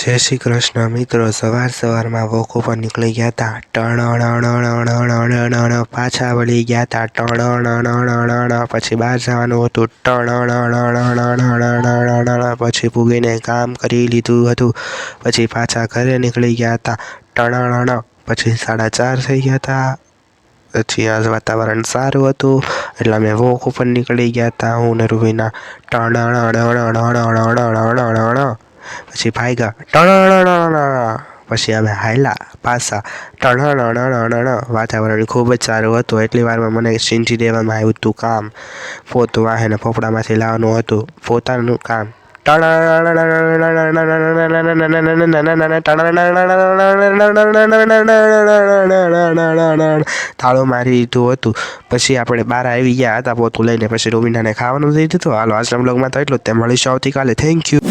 જય શ્રી કૃષ્ણ મિત્રો, સવારમાં વોક ઉપર નીકળી ગયા હતા. ટણ પાછા વળી ગયા હતા. ટણ પછી બહાર જવાનું હતું. ટણ પછી પૂગીને કામ કરી લીધું હતું. પછી પાછા ઘરે નીકળી ગયા હતા. ટણ પછી 4:30 થઈ ગયા હતા. પછી આજ વાતાવરણ સારું હતું એટલે અમે વોક ઉપર નીકળી ગયા હતા, હું ને રૂબીના. ટણ પછી ભાગ્યા. પછી અમે હાયલા પાછા. વાતાવરણ ખૂબ જ સારું હતું. એટલી વારમાં મને સીંજી દેવામાં આવ્યું હતું કામ. પોતું વાહેને ફોફડામાંથી લાવવાનું હતું, પોતાનું કામ. તાળું મારી દીધું હતું. પછી આપણે બહાર આવી ગયા હતા પોતું લઈને. પછી રૂબીનાને ખાવાનું દઈ દીધું. હાલો, આજના બ્લોગમાં તો એટલું જ. તે મળીશું આવતીકાલે. Thank you.